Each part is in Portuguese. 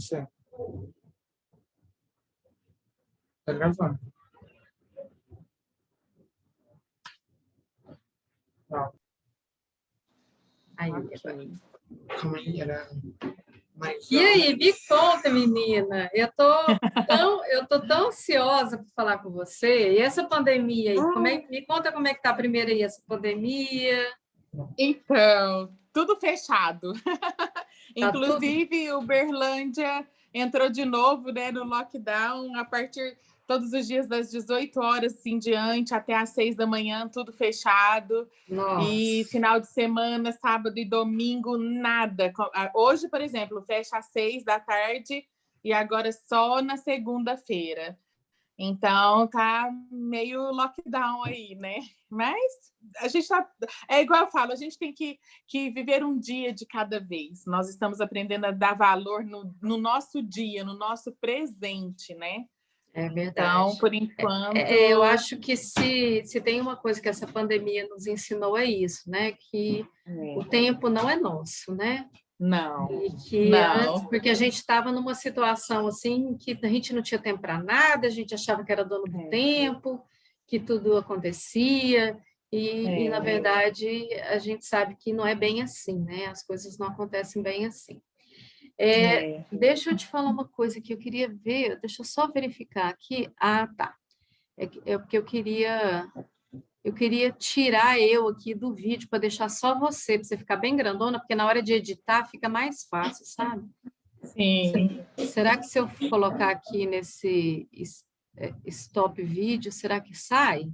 Certo. Tá gravando. Não. Aí, Okay. Calma aí, era mais. E aí, me conta, menina. Eu tô tão ansiosa para falar com você. E essa pandemia aí, me conta como é que tá primeiro aí essa pandemia. Então, tudo fechado. Inclusive, tudo... Uberlândia entrou de novo, né, no lockdown a partir todos os dias das 18 horas em diante, até às 6 da manhã, tudo fechado. Nossa. E final de semana, sábado e domingo, nada. Hoje, por exemplo, fecha às 6 da tarde e agora só na segunda-feira. Então, tá meio lockdown aí, né? Mas a gente tá... É igual eu falo, a gente tem que viver um dia de cada vez. Nós estamos aprendendo a dar valor no nosso dia, no nosso presente, né? É verdade. Então, por enquanto... eu acho que se tem uma coisa que essa pandemia nos ensinou é isso, né? Que o tempo não é nosso, né? Não. E que antes, porque a gente estava numa situação assim que a gente não tinha tempo para nada, a gente achava que era dono do tempo, que tudo acontecia, e na verdade a gente sabe que não é bem assim, né? As coisas não acontecem bem assim. Deixa eu te falar uma coisa que eu queria ver, deixa eu só verificar aqui. Ah, tá. É porque eu queria tirar eu aqui do vídeo para deixar só você, para você ficar bem grandona, porque na hora de editar fica mais fácil, sabe? Sim. Será que se eu colocar aqui nesse stop vídeo, será que sai?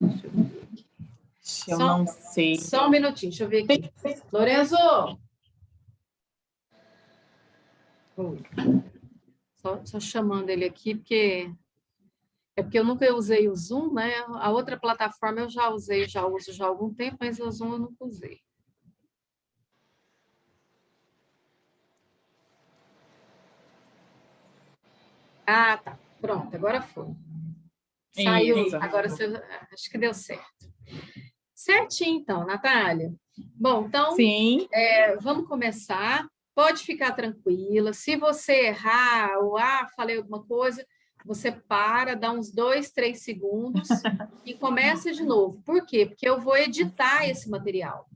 Deixa eu ver aqui. Eu não sei. Só um minutinho, deixa eu ver aqui. Lorenzo! Só chamando ele aqui, porque eu nunca usei o Zoom, né? A outra plataforma eu já usei, já uso já há algum tempo, mas o Zoom eu nunca usei. Ah, tá. Pronto, agora foi. Saiu. Isso. Agora acho que deu certo. Certinho, então, Natália. Bom, então, Sim. Vamos começar. Pode ficar tranquila. Se você errar ou falei alguma coisa, você para, dá uns 2, 3 segundos e começa de novo. Por quê? Porque eu vou editar esse material,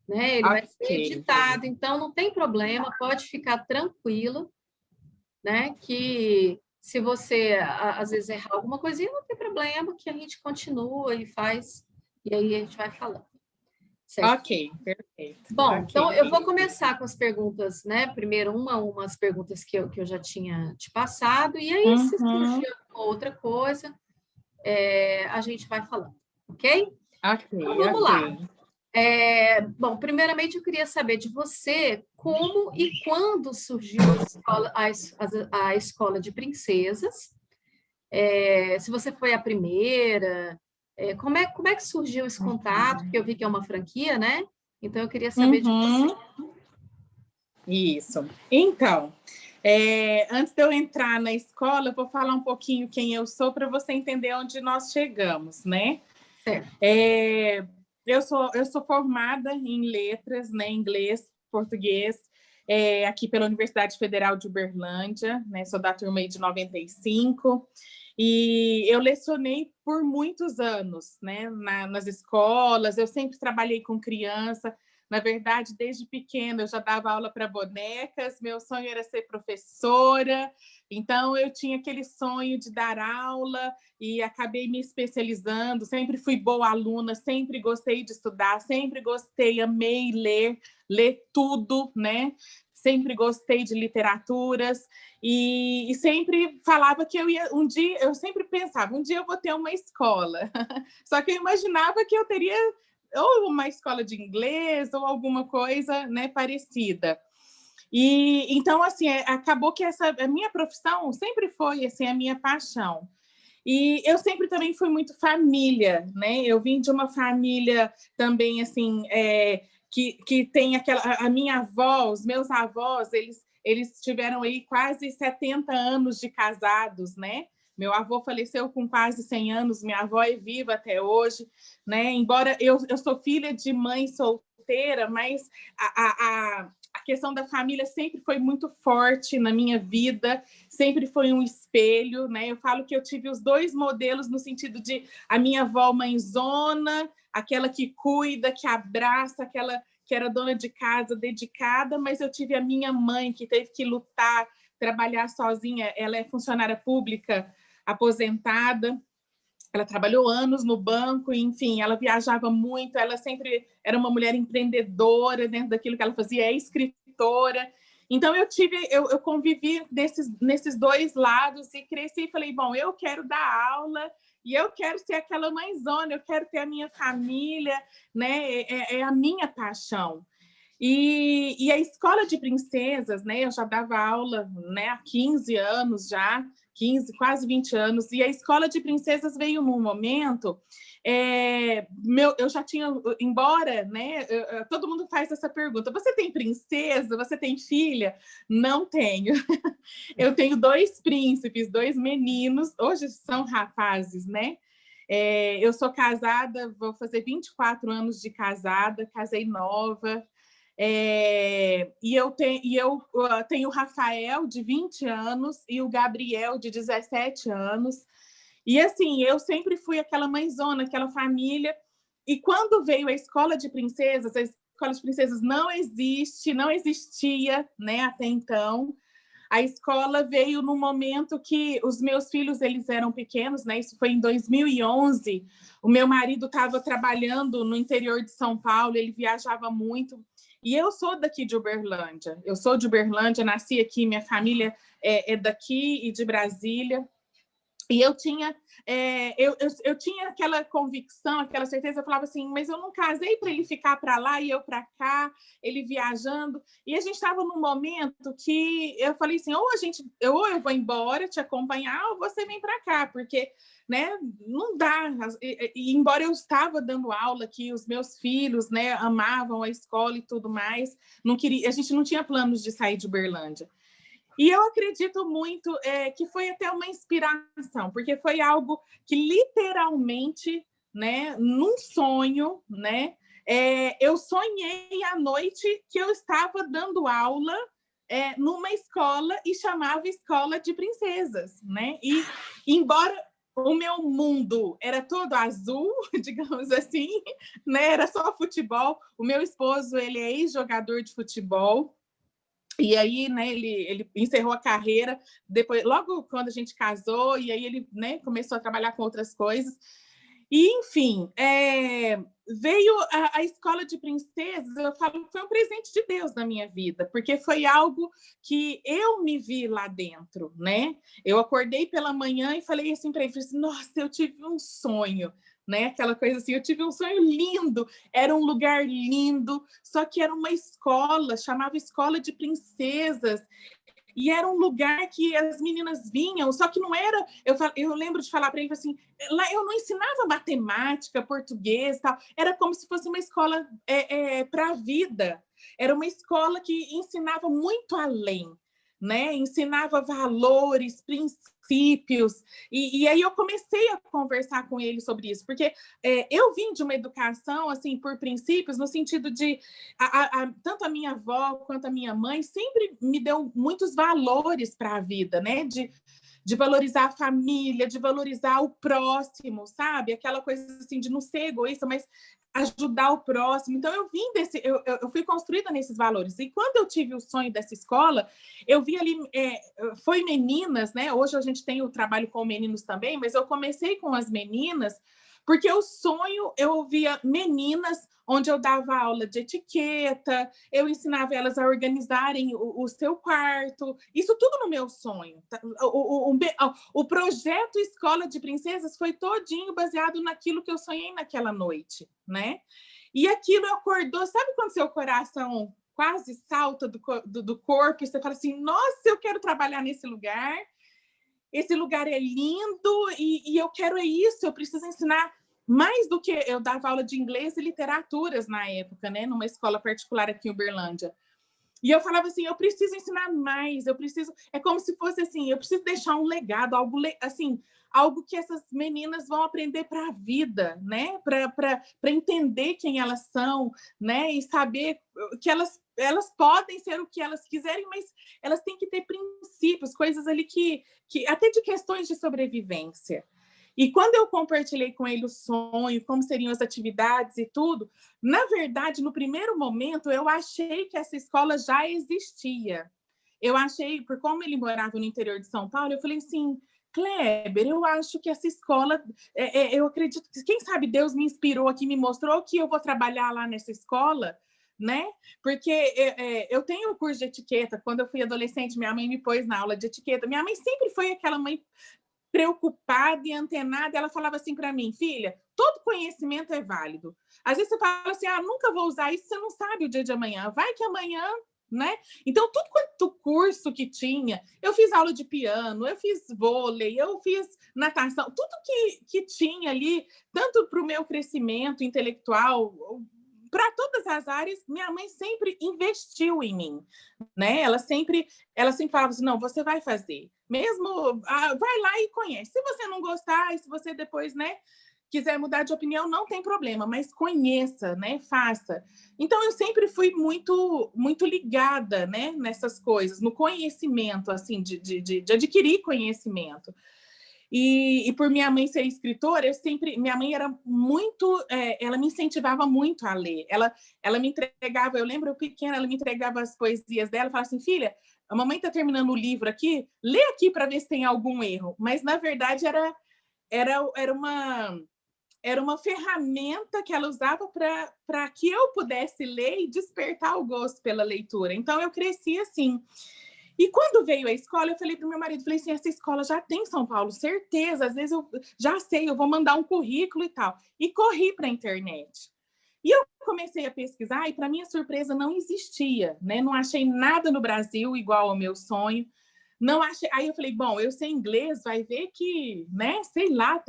né? Ele vai ser editado, então não tem problema, pode ficar tranquila, né? Que se você às vezes errar alguma coisinha, não tem problema, que a gente continua e faz, e aí a gente vai falando. Certo? Ok, perfeito. Bom, então eu vou começar com as perguntas, né? Primeiro, umas perguntas que eu já tinha te passado, e aí, se surgir outra coisa, a gente vai falando, ok? Ok, então, vamos lá. Bom, primeiramente, eu queria saber de você como e quando surgiu a escola de princesas, se você foi a primeira, como é que surgiu esse contato? Porque eu vi que é uma franquia, né? Então, eu queria saber de você. Isso. Então, antes de eu entrar na escola, eu vou falar um pouquinho quem eu sou para você entender onde nós chegamos, né? Certo. Eu sou formada em letras, né? Inglês, português, aqui pela Universidade Federal de Uberlândia, né? Sou da turma aí de 95. E eu lecionei por muitos anos, né, nas escolas, eu sempre trabalhei com criança. Na verdade, desde pequena eu já dava aula para bonecas, meu sonho era ser professora, então eu tinha aquele sonho de dar aula e acabei me especializando, sempre fui boa aluna, sempre gostei de estudar, sempre gostei, amei ler tudo, né? Sempre gostei de literaturas e sempre falava que eu ia um dia, eu sempre pensava, um dia eu vou ter uma escola. Só que eu imaginava que eu teria ou uma escola de inglês ou alguma coisa, né, parecida. E então assim, acabou que a minha profissão sempre foi assim a minha paixão. E eu sempre também fui muito família, né? Eu vim de uma família também assim, que tem a minha avó, os meus avós, eles tiveram aí quase 70 anos de casados, né? Meu avô faleceu com quase 100 anos, minha avó é viva até hoje, né? Embora eu sou filha de mãe solteira, mas a a questão da família sempre foi muito forte na minha vida, sempre foi um espelho, né? Eu falo que eu tive os dois modelos no sentido de a minha avó mãezona, aquela que cuida, que abraça, aquela que era dona de casa, dedicada, mas eu tive a minha mãe que teve que lutar, trabalhar sozinha. Ela é funcionária pública aposentada. Ela trabalhou anos no banco, enfim, ela viajava muito, ela sempre era uma mulher empreendedora dentro daquilo que ela fazia, é escritora. Então, eu convivi nesses dois lados e cresci e falei, bom, eu quero dar aula e eu quero ser aquela mãezona, eu quero ter a minha família, né? É a minha paixão. E a escola de princesas, né? Eu já dava aula, né, há 15 anos já, 15, quase 20 anos, e a escola de princesas veio num momento, eu já tinha, embora, né, todo mundo faz essa pergunta, você tem princesa, você tem filha? Não tenho. Eu tenho 2 príncipes, 2 meninos, hoje são rapazes, né? Eu sou casada, vou fazer 24 anos de casada, casei nova. E eu tenho o Rafael, de 20 anos, e o Gabriel, de 17 anos. E, assim, eu sempre fui aquela mãezona, aquela família. E quando veio a escola de princesas não existia, né, até então. A escola veio no momento que os meus filhos eles eram pequenos, né? Isso foi em 2011. O meu marido estava trabalhando no interior de São Paulo, ele viajava muito. E eu sou daqui de Uberlândia. Eu sou de Uberlândia, nasci aqui, minha família é daqui e de Brasília. E eu tinha aquela convicção, aquela certeza, eu falava assim, mas eu não casei para ele ficar para lá e eu para cá, ele viajando. E a gente estava num momento que eu falei assim, ou eu vou embora te acompanhar, ou você vem para cá, porque, né, não dá. E embora eu estava dando aula aqui, os meus filhos, né, amavam a escola e tudo mais, a gente não tinha planos de sair de Uberlândia. E eu acredito muito que foi até uma inspiração, porque foi algo que literalmente, né, num sonho, né, eu sonhei à noite que eu estava dando aula numa escola e chamava Escola de Princesas, né? E embora o meu mundo era todo azul, digamos assim, né, era só futebol. O meu esposo, ele é ex-jogador de futebol. E aí, né, ele encerrou a carreira, depois, logo quando a gente casou, e aí ele, né, começou a trabalhar com outras coisas. E, enfim, veio a escola de princesas, eu falo que foi um presente de Deus na minha vida, porque foi algo que eu me vi lá dentro, né? Eu acordei pela manhã e falei assim para ele, nossa, eu tive um sonho, né? Aquela coisa assim, eu tive um sonho lindo, era um lugar lindo, só que era uma escola, chamava Escola de Princesas, e era um lugar que as meninas vinham, só que não era... Eu lembro de falar para ele assim, lá eu não ensinava matemática, português, tal, era como se fosse uma escola para a vida, era uma escola que ensinava muito além, né? Ensinava valores, princípios, e aí eu comecei a conversar com ele sobre isso, porque eu vim de uma educação assim por princípios, no sentido de tanto a minha avó quanto a minha mãe sempre me deu muitos valores para a vida, né? De valorizar a família, de valorizar o próximo, sabe? Aquela coisa assim de não ser egoísta, mas ajudar o próximo. Então, eu fui construída nesses valores. E quando eu tive o sonho dessa escola, eu vi ali, foi meninas, né? Hoje a gente tem o trabalho com meninos também, mas eu comecei com as meninas, porque o sonho, eu via meninas onde eu dava aula de etiqueta, eu ensinava elas a organizarem o seu quarto, isso tudo no meu sonho. O projeto Escola de Princesas foi todinho baseado naquilo que eu sonhei naquela noite, né? E aquilo acordou, sabe quando seu coração quase salta do corpo e você fala assim, nossa, eu quero trabalhar nesse lugar, esse lugar é lindo e eu quero isso, eu preciso ensinar mais do que... Eu dava aula de inglês e literaturas na época, né? Numa escola particular aqui em Uberlândia. E eu falava assim, eu preciso ensinar mais, eu preciso... É como se fosse assim, eu preciso deixar um legado, algo assim, algo que essas meninas vão aprender para a vida, né? Para entender quem elas são, né? E saber que elas elas podem ser o que elas quiserem, mas elas têm que ter princípios, coisas ali que até de questões de sobrevivência. E quando eu compartilhei com ele o sonho, como seriam as atividades e tudo, na verdade, no primeiro momento, eu achei que essa escola já existia. Eu achei, por como ele morava no interior de São Paulo, eu falei assim, Kleber, eu acho que essa escola, eu acredito que, quem sabe Deus me inspirou aqui, me mostrou que eu vou trabalhar lá nessa escola, né? Porque eu tenho o curso de etiqueta. Quando eu fui adolescente, minha mãe me pôs na aula de etiqueta. Minha mãe sempre foi aquela mãe preocupada e antenada. Ela falava assim para mim, filha, todo conhecimento é válido. Às vezes você fala assim, nunca vou usar isso, você não sabe o dia de amanhã. Vai que amanhã, né? Então, tudo quanto curso que tinha, eu fiz aula de piano, eu fiz vôlei, eu fiz natação, tudo que tinha ali, tanto para o meu crescimento intelectual, para todas as áreas, minha mãe sempre investiu em mim, né? Ela sempre falava assim, não, você vai fazer. Mesmo, vai lá e conhece. Se você não gostar, e se você depois, né, quiser mudar de opinião, não tem problema, mas conheça, né, faça. Então, eu sempre fui muito, muito ligada, né, nessas coisas, no conhecimento, assim, de adquirir conhecimento. E por minha mãe ser escritora, minha mãe era muito, ela me incentivava muito a ler. Ela me entregava, eu lembro pequena, ela me entregava as poesias dela, falava assim, filha, a mamãe está terminando o livro aqui, lê aqui para ver se tem algum erro. Mas, na verdade, era uma ferramenta que ela usava para que eu pudesse ler e despertar o gosto pela leitura. Então, eu cresci assim. E quando veio a escola, eu falei para o meu marido, falei assim, essa escola já tem em São Paulo, certeza, às vezes eu já sei, eu vou mandar um currículo e tal. E corri para a internet. E eu comecei a pesquisar e, para minha surpresa, não existia, né? Não achei nada no Brasil igual ao meu sonho. Não achei. Aí eu falei, bom, eu sei inglês, vai ver que, né, sei lá,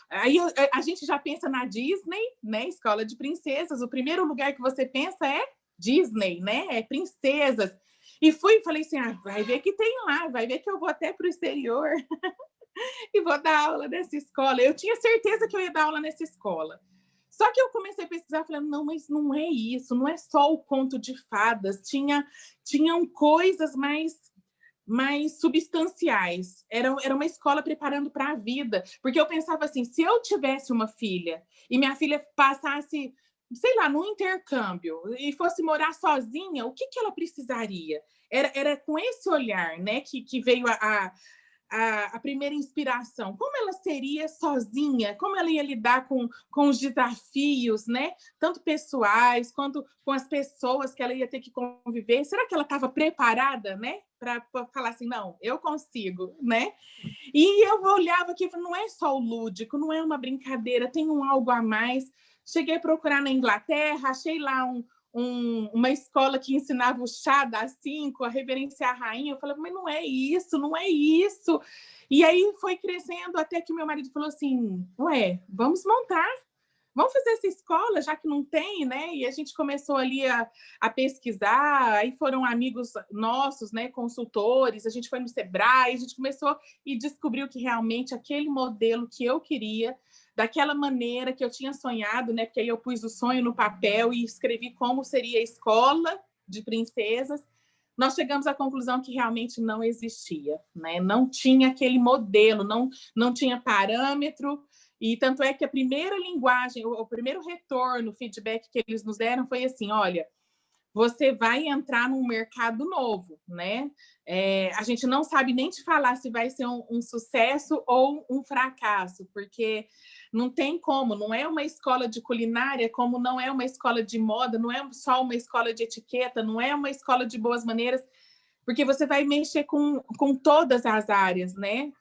aí a gente já pensa na Disney, né, escola de princesas, o primeiro lugar que você pensa é Disney, né, é princesas. E fui e falei assim, vai ver que tem lá, vai ver que eu vou até para o exterior e vou dar aula nessa escola. Eu tinha certeza que eu ia dar aula nessa escola. Só que eu comecei a pesquisar, falando, não, mas não é isso, não é só o conto de fadas, tinham coisas mais substanciais. Era uma escola preparando para a vida. Porque eu pensava assim, se eu tivesse uma filha e minha filha passasse, sei lá, num intercâmbio e fosse morar sozinha, o que ela precisaria? Era com esse olhar, né, que veio a primeira inspiração. Como ela seria sozinha? Como ela ia lidar com os desafios, né? Tanto pessoais quanto com as pessoas que ela ia ter que conviver. Será que ela estava preparada, né? Para falar assim, não, eu consigo, né? E eu olhava aqui e falei, não é só o lúdico, não é uma brincadeira, tem algo a mais. Cheguei a procurar na Inglaterra, achei lá uma escola que ensinava o chá das 5, a reverenciar a rainha. Eu falei, mas não é isso, não é isso. E aí foi crescendo até que meu marido falou assim, vamos montar. Vamos fazer essa escola, já que não tem, né? E a gente começou ali a pesquisar, aí foram amigos nossos, né, consultores, a gente foi no Sebrae, a gente começou e descobriu que realmente aquele modelo que eu queria, daquela maneira que eu tinha sonhado, né? Porque aí eu pus o sonho no papel e escrevi como seria a escola de princesas. Nós chegamos à conclusão que realmente não existia, né? Não tinha aquele modelo, não tinha parâmetro. E tanto é que a primeira linguagem, o primeiro retorno, feedback que eles nos deram foi assim, olha, você vai entrar num mercado novo, né? A gente não sabe nem te falar se vai ser um sucesso ou um fracasso, porque não tem como, não é uma escola de culinária, como não é uma escola de moda, não é só uma escola de etiqueta, não é uma escola de boas maneiras, porque você vai mexer com todas as áreas, né?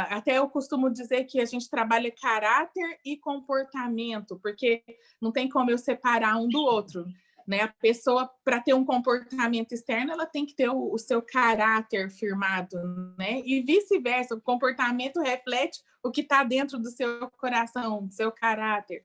Até eu costumo dizer que a gente trabalha caráter e comportamento, porque não tem como eu separar um do outro, né? A pessoa, para ter um comportamento externo, ela tem que ter o seu caráter firmado, né? E vice-versa, o comportamento reflete o que está dentro do seu coração, do seu caráter.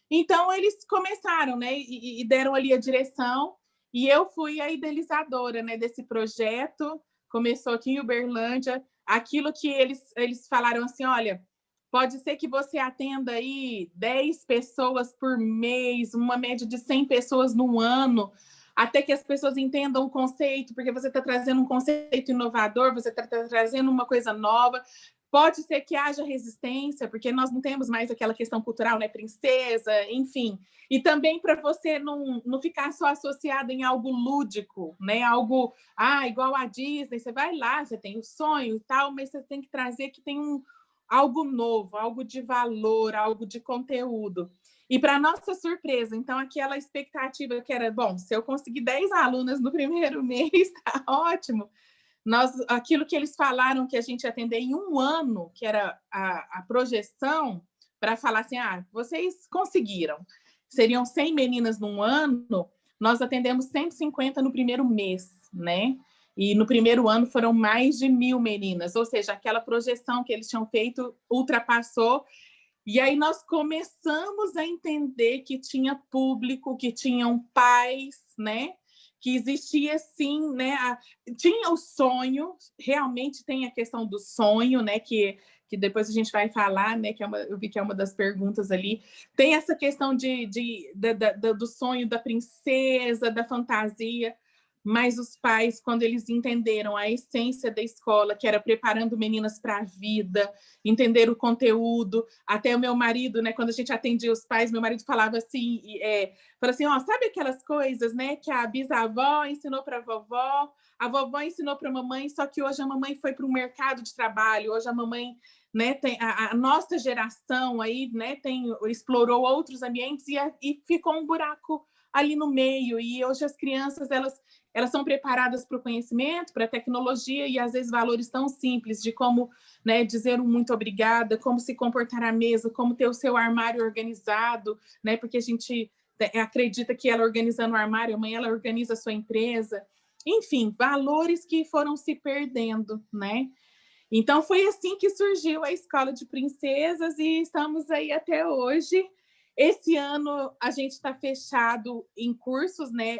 Então, eles começaram, né? E deram ali a direção, e eu fui a idealizadora, né, desse projeto. Começou aqui em Uberlândia. Aquilo que eles falaram assim, olha, pode ser que você atenda aí 10 pessoas por mês, uma média de 100 pessoas no ano. até que as pessoas entendam o conceito, porque você está trazendo um conceito inovador, você está trazendo uma coisa nova. Pode ser que haja resistência, porque nós não temos mais aquela questão cultural, né? Princesa, enfim. E também para você não ficar só associado em algo lúdico, né? Algo, igual a Disney, você vai lá, você tem o sonho e tal, mas você tem que trazer que tem algo novo, algo de valor, algo de conteúdo. E para nossa surpresa, então, aquela expectativa que era, bom, se eu conseguir 10 alunas no primeiro mês, tá ótimo. Aquilo que eles falaram que a gente ia atender em 1 ano, que era a projeção, para falar assim, vocês conseguiram. Seriam 100 meninas num ano, nós atendemos 150 no primeiro mês, né? E no primeiro ano foram mais de 1.000 meninas, ou seja, aquela projeção que eles tinham feito ultrapassou. E aí nós começamos a entender que tinha público, que tinham pais, né? Que existia sim, né? Tinha o sonho, realmente tem a questão do sonho, né? Que depois a gente vai falar, né? Eu vi que é uma das perguntas ali. Tem essa questão do sonho da princesa, da fantasia. Mas os pais, quando eles entenderam a essência da escola, que era preparando meninas para a vida, entender o conteúdo, até o meu marido, né, quando a gente atendia os pais, meu marido falava assim, sabe aquelas coisas, né, que a bisavó ensinou para a vovó ensinou para a mamãe, só que hoje a mamãe foi para o mercado de trabalho, hoje a mamãe, né, tem a nossa geração aí, né, explorou outros ambientes e ficou um buraco ali no meio, e hoje as crianças, elas são preparadas para o conhecimento, para a tecnologia, e às vezes valores tão simples de como, né, dizer um muito obrigada, como se comportar à mesa, como ter o seu armário organizado, né, porque a gente acredita que ela organizando o armário, amanhã ela organiza a sua empresa. Enfim, valores que foram se perdendo, né? Então, foi assim que surgiu a Escola de Princesas e estamos aí até hoje. Esse ano a gente está fechado em cursos, né,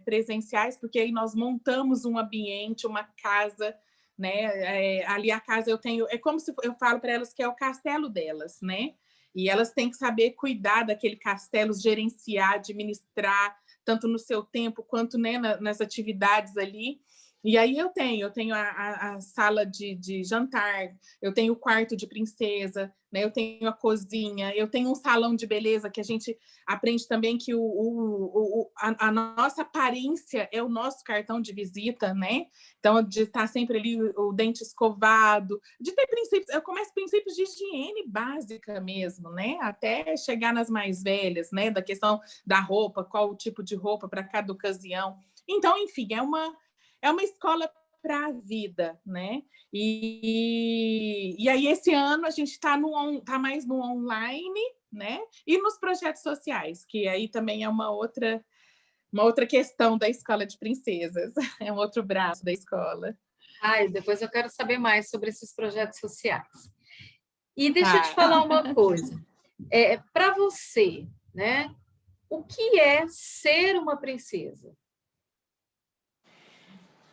presenciais, porque aí nós montamos um ambiente, uma casa, né? Ali a casa eu tenho, é como se eu falo para elas que é o castelo delas, né? E elas têm que saber cuidar daquele castelo, gerenciar, administrar, tanto no seu tempo quanto, né, nas atividades ali. E aí eu tenho a sala de jantar, eu tenho o quarto de princesa, né? Eu tenho a cozinha, eu tenho um salão de beleza que a gente aprende também que a nossa aparência é o nosso cartão de visita, né? Então, de estar sempre ali o dente escovado, de ter princípios, eu começo princípios de higiene básica mesmo, né? Até chegar nas mais velhas, né? Da questão da roupa, qual o tipo de roupa para cada ocasião. Então, enfim, é uma escola para a vida, né? E aí, esse ano, a gente está mais no online, né? E nos projetos sociais, que aí também é uma outra questão da Escola de Princesas, é um outro braço da escola. Depois eu quero saber mais sobre esses projetos sociais. E deixa eu te falar uma coisa. Para você, né? O que é ser uma princesa?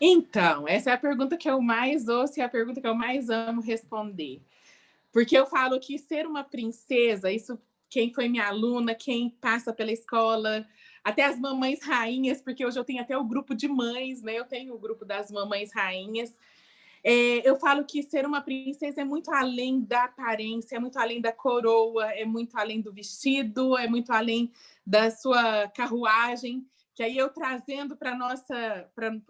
Então, essa é a pergunta que eu mais ouço e a pergunta que eu mais amo responder. Porque eu falo que ser uma princesa, isso quem foi minha aluna, quem passa pela escola, até as mamães rainhas, porque hoje eu tenho até o grupo de mães, né? Eu tenho o grupo das mamães rainhas. Eu falo que ser uma princesa é muito além da aparência, é muito além da coroa, é muito além do vestido, é muito além da sua carruagem, que aí eu trazendo para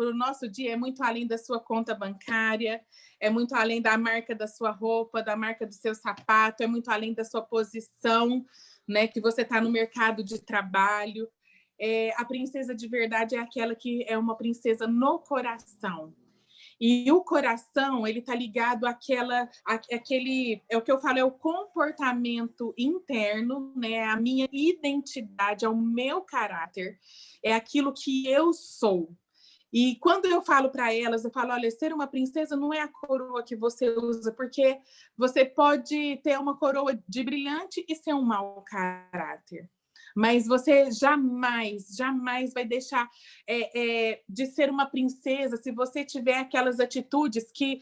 o nosso dia, é muito além da sua conta bancária, é muito além da marca da sua roupa, da marca do seu sapato, é muito além da sua posição, né, que você está no mercado de trabalho. A princesa de verdade é aquela que é uma princesa no coração. E o coração, ele está ligado àquele, é o que eu falo, é o comportamento interno, né? A minha identidade, é o meu caráter, é aquilo que eu sou. E quando eu falo para elas, eu falo, olha, ser uma princesa não é a coroa que você usa, porque você pode ter uma coroa de brilhante e ser um mau caráter. Mas você jamais vai deixar de ser uma princesa se você tiver aquelas atitudes que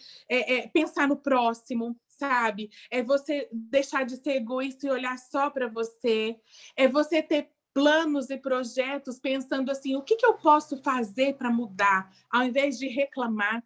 pensar no próximo, sabe? É você deixar de ser egoísta e olhar só para você. É você ter planos e projetos pensando assim, o que eu posso fazer para mudar, ao invés de reclamar,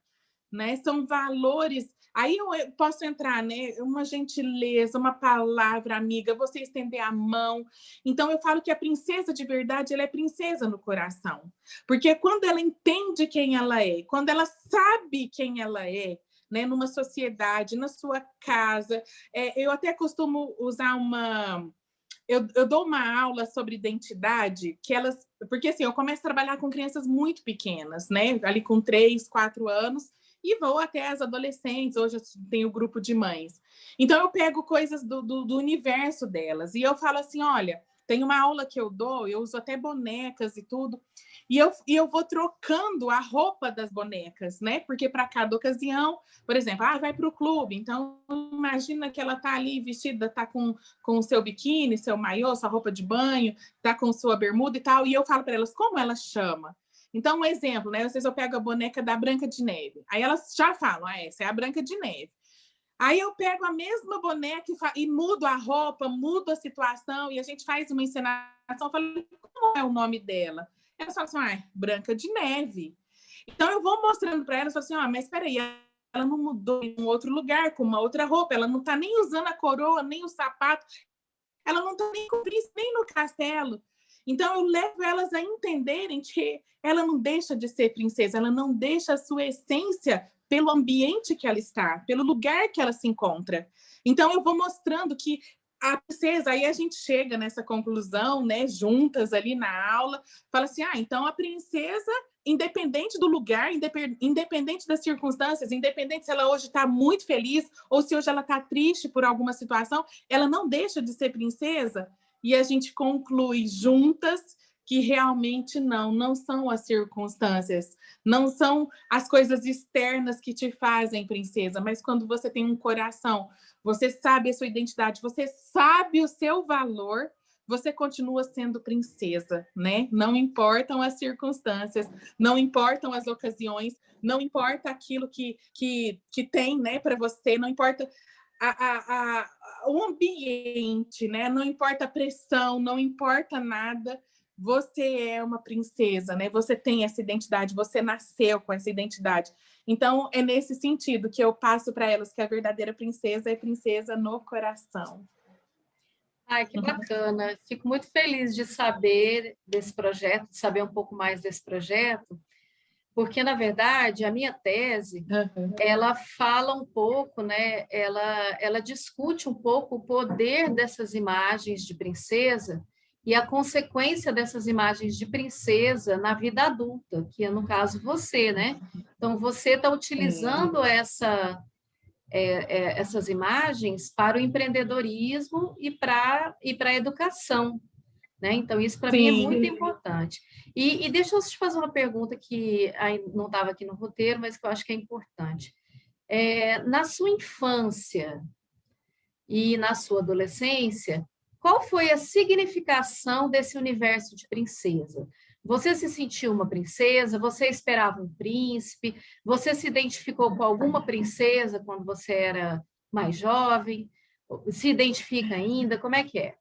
né? São valores. Aí eu posso entrar, né? Uma gentileza, uma palavra amiga, você estender a mão. Então, eu falo que a princesa de verdade, ela é princesa no coração. Porque quando ela entende quem ela é, quando ela sabe quem ela é, né? Numa sociedade, na sua casa. Eu até costumo usar uma... Eu dou uma aula sobre identidade, que elas... Porque, assim, eu começo a trabalhar com crianças muito pequenas, né? Ali com 3, 4 anos, e vou até as adolescentes. Hoje eu tenho grupo de mães. Então, eu pego coisas do universo delas. E eu falo assim, olha, tem uma aula que eu dou, eu uso até bonecas e tudo, e eu vou trocando a roupa das bonecas, né? Porque para cada ocasião, por exemplo, vai para o clube, então imagina que ela tá ali vestida, tá com o seu biquíni, seu maiô, sua roupa de banho, tá com sua bermuda e tal, e eu falo para elas como ela chama. Então, um exemplo, né? Às vezes eu pego a boneca da Branca de Neve, aí elas já falam, essa é a Branca de Neve. Aí eu pego a mesma boneca e mudo a roupa, mudo a situação, e a gente faz uma encenação, falando como é o nome dela. Elas falam assim, Branca de Neve. Então eu vou mostrando para elas, falo assim, mas espera aí, ela não mudou em um outro lugar, com uma outra roupa, ela não está nem usando a coroa, nem o sapato, ela não está nem com o príncipe, nem no castelo. Então eu levo elas a entenderem que ela não deixa de ser princesa, ela não deixa a sua essência pelo ambiente que ela está, pelo lugar que ela se encontra. Então eu vou mostrando que a princesa, aí a gente chega nessa conclusão, né, juntas ali na aula, fala assim, então a princesa, independente do lugar, independente das circunstâncias, independente se ela hoje está muito feliz ou se hoje ela está triste por alguma situação, ela não deixa de ser princesa. E a gente conclui juntas que realmente não são as circunstâncias, não são as coisas externas que te fazem princesa, mas quando você tem um coração, você sabe a sua identidade, você sabe o seu valor, você continua sendo princesa, né? Não importam as circunstâncias, não importam as ocasiões, não importa aquilo que tem, né, para você, não importa o ambiente, né? Não importa a pressão, não importa nada, você é uma princesa, né? Você tem essa identidade, você nasceu com essa identidade. Então, é nesse sentido que eu passo para elas que a verdadeira princesa é princesa no coração. Ai, que bacana. Fico muito feliz de saber desse projeto, de saber um pouco mais desse projeto, porque, na verdade, a minha tese, ela fala um pouco, né? Ela discute um pouco o poder dessas imagens de princesa e a consequência dessas imagens de princesa na vida adulta, que é, no caso, você, né? Então, você está utilizando essas imagens para o empreendedorismo e para a educação, né? Então, isso para mim é muito importante. E deixa eu te fazer uma pergunta que não estava aqui no roteiro, mas que eu acho que é importante. Na sua infância e na sua adolescência, qual foi a significação desse universo de princesa? Você se sentiu uma princesa? Você esperava um príncipe? Você se identificou com alguma princesa quando você era mais jovem? Se identifica ainda? Como é que é?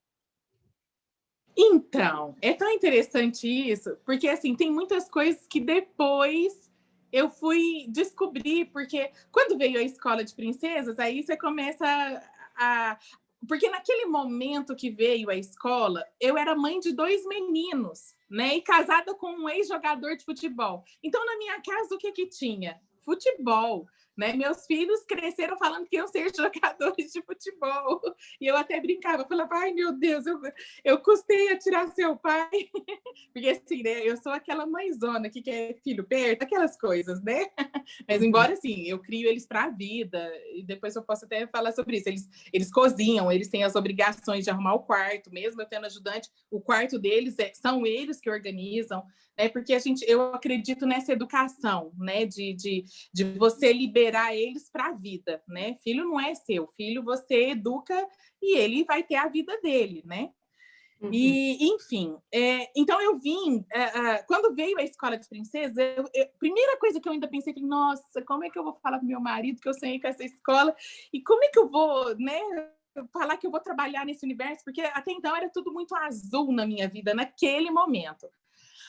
Então, é tão interessante isso, porque assim, tem muitas coisas que depois eu fui descobrir, porque quando veio a escola de princesas, aí você começa a... Porque naquele momento que veio a escola, eu era mãe de 2 meninos, né? E casada com um ex-jogador de futebol. Então, na minha casa, o que tinha? Futebol. Né? Meus filhos cresceram falando que iam ser jogadores de futebol. E eu até brincava, falava, ai meu Deus, eu custei a tirar seu pai. Porque assim, né, eu sou aquela mãezona que quer filho perto, aquelas coisas, né? Mas embora assim, eu crio eles para a vida, e depois eu posso até falar sobre isso. Eles cozinham, eles têm as obrigações de arrumar o quarto, mesmo eu tendo ajudante, o quarto deles são eles que organizam, né? Porque eu acredito nessa educação, né? De você liberar eles para a vida, né? Filho não é seu, filho você educa e ele vai ter a vida dele, né? E, enfim, então eu vim, quando veio a escola de princesa, primeira coisa que eu ainda pensei, nossa, como é que eu vou falar com meu marido que eu sonhei com essa escola? E como é que eu vou, né, falar que eu vou trabalhar nesse universo, porque até então era tudo muito azul na minha vida, naquele momento.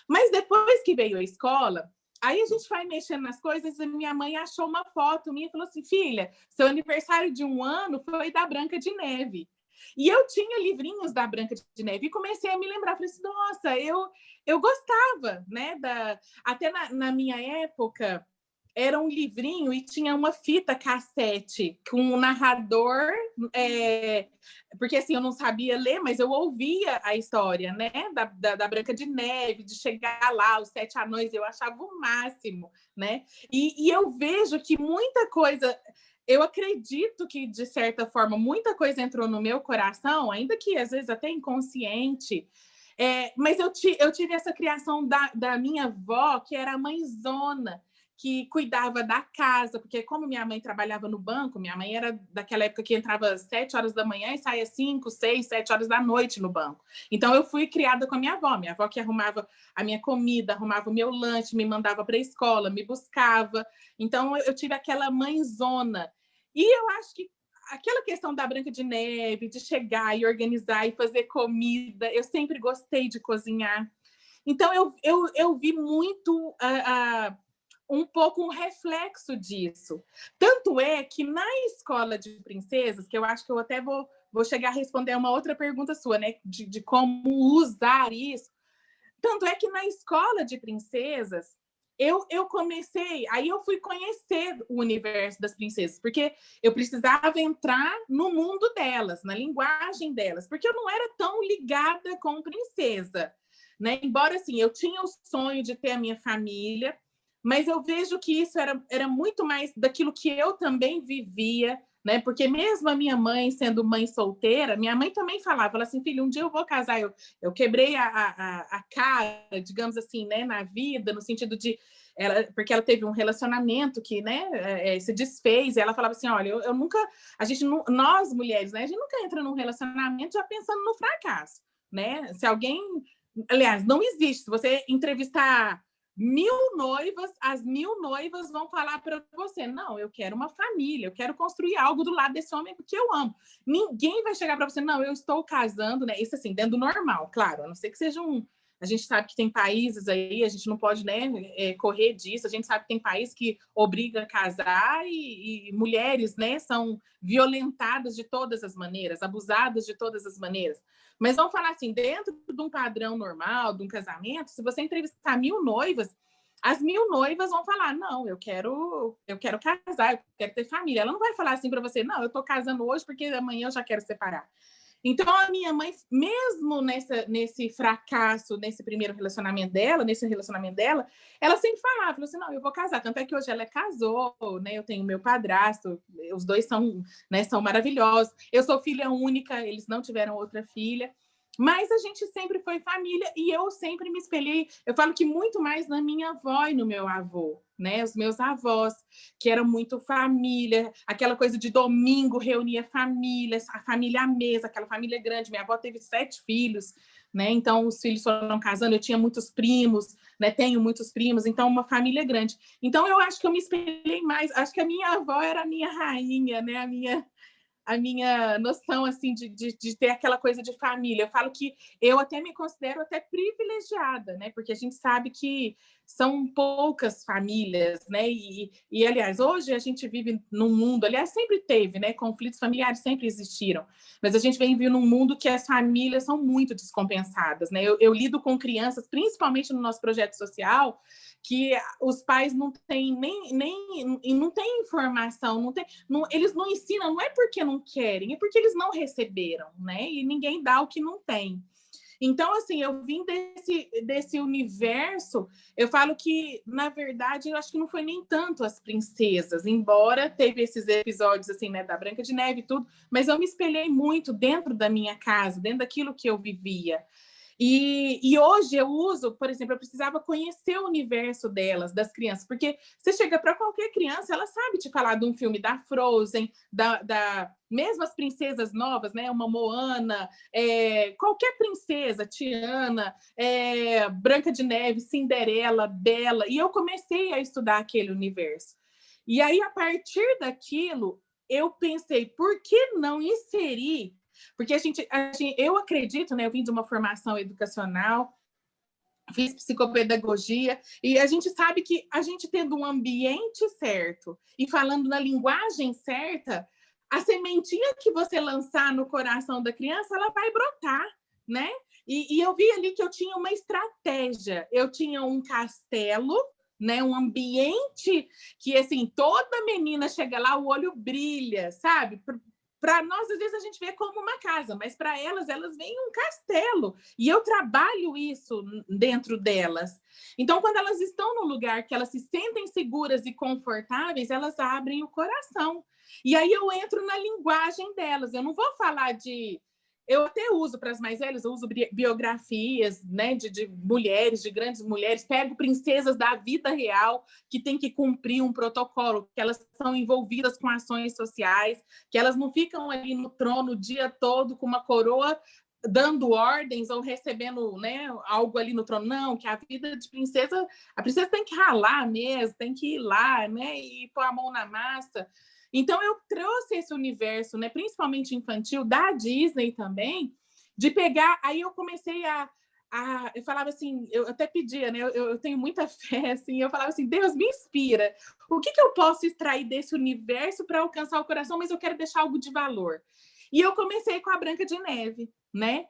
Mas depois que veio a escola, aí a gente vai mexendo nas coisas e minha mãe achou uma foto minha e falou assim, filha, seu aniversário de 1 ano foi da Branca de Neve. E eu tinha livrinhos da Branca de Neve e comecei a me lembrar, falei assim, nossa, eu gostava, né? Até na minha época, era um livrinho e tinha uma fita cassete com um narrador, porque assim, eu não sabia ler, mas eu ouvia a história, né, da Branca de Neve, de chegar lá, os 7 anões, eu achava o máximo, né, e eu vejo que muita coisa, eu acredito que, de certa forma, muita coisa entrou no meu coração, ainda que às vezes até inconsciente, mas eu tive essa criação da minha avó, que era a mãezona, que cuidava da casa, porque como minha mãe trabalhava no banco, minha mãe era daquela época que entrava às 7 horas da manhã e saía 5, 6, 7 horas da noite no banco. Então, eu fui criada com a minha avó que arrumava a minha comida, arrumava o meu lanche, me mandava para a escola, me buscava. Então, eu tive aquela mãezona. E eu acho que aquela questão da Branca de Neve, de chegar e organizar e fazer comida, eu sempre gostei de cozinhar. Então, eu vi muito um pouco um reflexo disso. Tanto é que na escola de princesas, que eu acho que eu até vou chegar a responder uma outra pergunta sua, né? De como usar isso. Tanto é que na escola de princesas, eu comecei, aí eu fui conhecer o universo das princesas, porque eu precisava entrar no mundo delas, na linguagem delas, porque eu não era tão ligada com princesa, né? Embora, assim, eu tinha o sonho de ter a minha família, mas eu vejo que isso era muito mais daquilo que eu também vivia, né? Porque mesmo a minha mãe sendo mãe solteira, minha mãe também falava assim, filho, um dia eu vou casar. Eu quebrei a cara, digamos assim, né, na vida, no sentido de porque ela teve um relacionamento que, né, se desfez, e ela falava assim, olha, eu nunca, nós mulheres, né, a gente nunca entra num relacionamento já pensando no fracasso, né? Se alguém, aliás, não existe, se você entrevistar 1000 noivas, as 1000 noivas vão falar para você, não, eu quero uma família, eu quero construir algo do lado desse homem porque eu amo. Ninguém vai chegar para você, não, eu estou casando, né? Isso assim, dentro do normal, claro, a não ser que seja a gente sabe que tem países aí, a gente não pode, né, correr disso, a gente sabe que tem país que obriga a casar e mulheres, né, são violentadas de todas as maneiras, abusadas de todas as maneiras. Mas vamos falar assim, dentro de um padrão normal, de um casamento, se você entrevistar 1000 noivas, as 1000 noivas vão falar, não, eu quero casar, eu quero ter família. Ela não vai falar assim para você, não, eu estou casando hoje porque amanhã eu já quero separar. Então, a minha mãe, mesmo nesse fracasso, nesse relacionamento dela, ela sempre falava assim, não, eu vou casar. Tanto é que hoje ela casou, né? Eu tenho meu padrasto, os dois são, né, são maravilhosos. Eu sou filha única, eles não tiveram outra filha. Mas a gente sempre foi família e eu sempre me espelhei. Eu falo que muito mais na minha avó e no meu avô, né? Os meus avós, que eram muito família, aquela coisa de domingo reunia famílias, a família à mesa, aquela família grande. Minha avó teve 7 filhos, né? Então os filhos foram casando, eu tinha muitos primos, né? Tenho muitos primos, então uma família grande. Então eu acho que eu me espelhei mais, acho que a minha avó era a minha rainha, né? A minha noção, assim, de ter aquela coisa de família. Eu falo que eu até me considero até privilegiada, né? Porque a gente sabe que são poucas famílias, né? E aliás, hoje a gente vive num mundo, aliás, sempre teve, né? Conflitos familiares sempre existiram, mas a gente vive num mundo que as famílias são muito descompensadas, né? Eu lido com crianças, principalmente no nosso projeto social, que os pais não têm não têm informação, eles não ensinam, não é porque não querem, é porque eles não receberam, né? E ninguém dá o que não tem. Então, assim, eu vim desse universo, eu falo que, na verdade, eu acho que não foi nem tanto as princesas, embora teve esses episódios, assim, né, da Branca de Neve e tudo, mas eu me espelhei muito dentro da minha casa, dentro daquilo que eu vivia. E hoje eu uso, por exemplo, eu precisava conhecer o universo delas, das crianças, porque você chega para qualquer criança, ela sabe te falar de um filme da Frozen, mesmo as princesas novas, né? Uma Moana, qualquer princesa, Tiana, Branca de Neve, Cinderela, Bela, e eu comecei a estudar aquele universo. E aí, a partir daquilo, eu pensei, por que não inserir? Porque eu acredito, né? Eu vim de uma formação educacional, fiz psicopedagogia, e a gente sabe que a gente tendo um ambiente certo e falando na linguagem certa, a sementinha que você lançar no coração da criança, ela vai brotar, né? E eu vi ali que eu tinha uma estratégia, eu tinha um castelo, né? Um ambiente que, assim, toda menina chega lá, o olho brilha, sabe? Para nós, às vezes, a gente vê como uma casa, mas para elas veem um castelo. E eu trabalho isso dentro delas. Então, quando elas estão num lugar que elas se sentem seguras e confortáveis, elas abrem o coração. E aí eu entro na linguagem delas. Eu não vou falar de... Eu até uso para as mais velhas, eu uso biografias, né, de mulheres, de grandes mulheres, pego princesas da vida real que tem que cumprir um protocolo, que elas são envolvidas com ações sociais, que elas não ficam ali no trono o dia todo com uma coroa dando ordens ou recebendo, né, algo ali no trono. Não, que a vida de princesa, a princesa tem que ralar mesmo, tem que ir lá, né, e pôr a mão na massa. Então, eu trouxe esse universo, né, principalmente infantil, da Disney também, de pegar... Aí eu comecei eu falava assim, eu até pedia, né, eu tenho muita fé, assim, eu falava assim, Deus, me inspira. O que eu posso extrair desse universo para alcançar o coração, mas eu quero deixar algo de valor. E eu comecei com a Branca de Neve, né?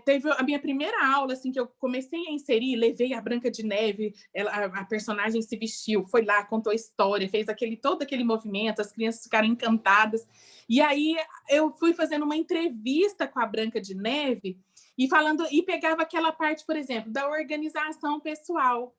Teve a minha primeira aula, assim, que eu comecei a inserir, levei a Branca de Neve, a personagem se vestiu, foi lá, contou história, fez todo aquele movimento, as crianças ficaram encantadas. E aí eu fui fazendo uma entrevista com a Branca de Neve e pegava aquela parte, por exemplo, da organização pessoal,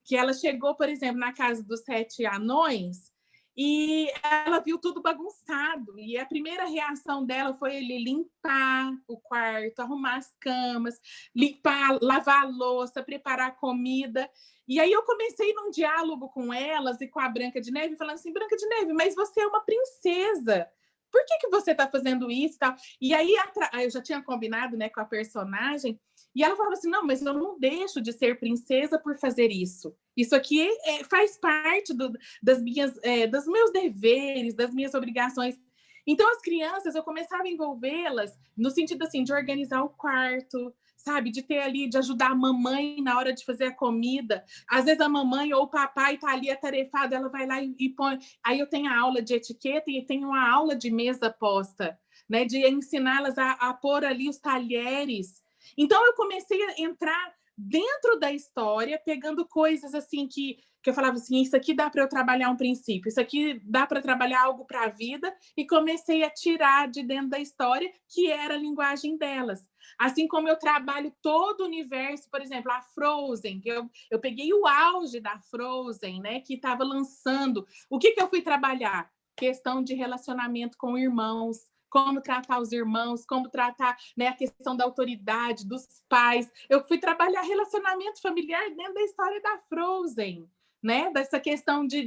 que ela chegou, por exemplo, na casa dos 7 anões, e ela viu tudo bagunçado. E a primeira reação dela foi ele limpar o quarto, arrumar as camas, limpar, lavar a louça, preparar a comida. E aí eu comecei num diálogo com elas e com a Branca de Neve, falando assim, Branca de Neve, mas você é uma princesa. Por que você está fazendo isso e tal? E aí eu já tinha combinado, né, com a personagem, e ela falava assim, não, mas eu não deixo de ser princesa por fazer isso. Isso aqui faz parte dos meus deveres, das minhas obrigações. Então, as crianças, eu começava a envolvê-las no sentido, assim, de organizar o quarto, sabe? De ter ali, de ajudar a mamãe na hora de fazer a comida. Às vezes a mamãe ou o papai está ali atarefado, ela vai lá e põe... Aí eu tenho a aula de etiqueta e tenho uma aula de mesa posta, né? De ensiná-las a pôr ali os talheres. Então, eu comecei a entrar dentro da história, pegando coisas assim que eu falava assim, isso aqui dá para eu trabalhar um princípio, isso aqui dá para trabalhar algo para a vida, e comecei a tirar de dentro da história, que era a linguagem delas. Assim como eu trabalho todo o universo, por exemplo, a Frozen, que eu peguei o auge da Frozen, né, que estava lançando. O que eu fui trabalhar? Questão de relacionamento com irmãos, como tratar os irmãos, como tratar, né, a questão da autoridade, dos pais. Eu fui trabalhar relacionamento familiar dentro da história da Frozen, né? Dessa questão de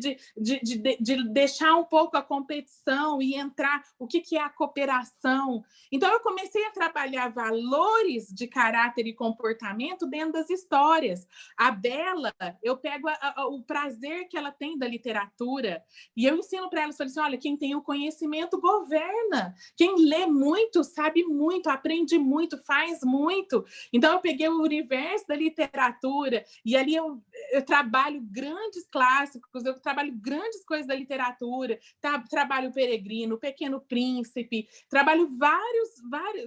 deixar um pouco a competição e entrar o que é a cooperação. Então, eu comecei a trabalhar valores de caráter e comportamento dentro das histórias. A Bela, eu pego o prazer que ela tem da literatura e eu ensino para ela, assim, olha, quem tem o conhecimento governa. Quem lê muito, sabe muito, aprende muito, faz muito. Então, eu peguei o universo da literatura e ali eu trabalho grandes clássicos, eu trabalho grandes coisas da literatura, trabalho o Peregrino, o Pequeno Príncipe, trabalho vários,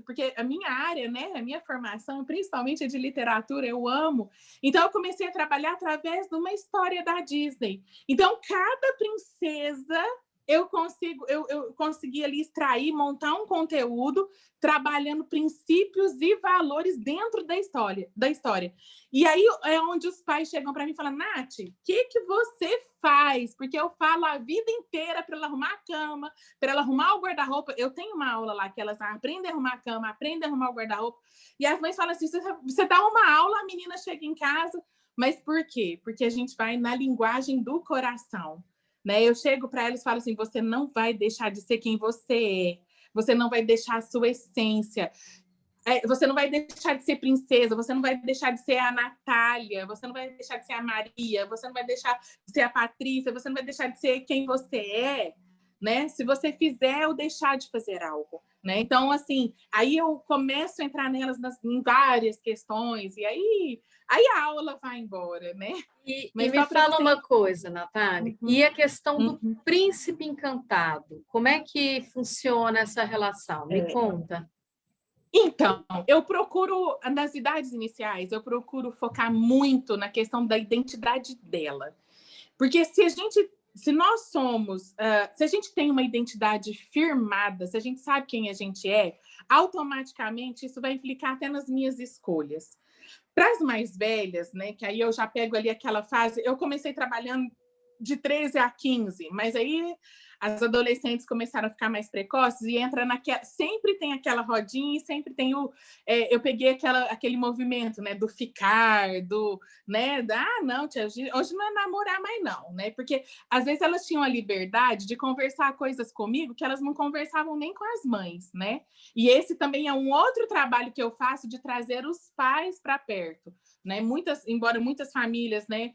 porque a minha área, né, a minha formação, principalmente é de literatura, eu amo. Então, eu comecei a trabalhar através de uma história da Disney. Então, cada princesa eu consegui ali extrair, montar um conteúdo trabalhando princípios e valores dentro da história. E aí é onde os pais chegam para mim e falam, Nath, o que você faz? Porque eu falo a vida inteira para ela arrumar a cama, para ela arrumar o guarda-roupa. Eu tenho uma aula lá que elas aprendem a arrumar a cama, aprendem a arrumar o guarda-roupa. E as mães falam assim, você dá uma aula, a menina chega em casa. Mas por quê? Porque a gente vai na linguagem do coração. Né? Eu chego para elas e falo assim, você não vai deixar de ser quem você é, você não vai deixar a sua essência, você não vai deixar de ser princesa, você não vai deixar de ser a Natália, você não vai deixar de ser a Maria, você não vai deixar de ser a Patrícia, você não vai deixar de ser quem você é, né? Se você fizer ou deixar de fazer algo, né? Então, assim, aí eu começo a entrar nelas em várias questões, e aí a aula vai embora, né? E Mas me só para fala você... uma coisa, Natália, Uhum. e a questão do Uhum. príncipe encantado? Como é que funciona essa relação? Me conta. Então, eu procuro, nas idades iniciais, eu procuro focar muito na questão da identidade dela. Porque se nós somos, se a gente tem uma identidade firmada, se a gente sabe quem a gente é, automaticamente isso vai implicar até nas minhas escolhas. Para as mais velhas, né, que aí eu já pego ali aquela fase, eu comecei trabalhando de 13 a 15, mas aí as adolescentes começaram a ficar mais precoces e entra naquela, sempre tem aquela rodinha e sempre tem eu peguei aquele movimento, né, do ficar, né, não, tia, hoje não é namorar mais não, né, porque às vezes elas tinham a liberdade de conversar coisas comigo que elas não conversavam nem com as mães, né, e esse também é um outro trabalho que eu faço de trazer os pais para perto, né, embora muitas famílias, né,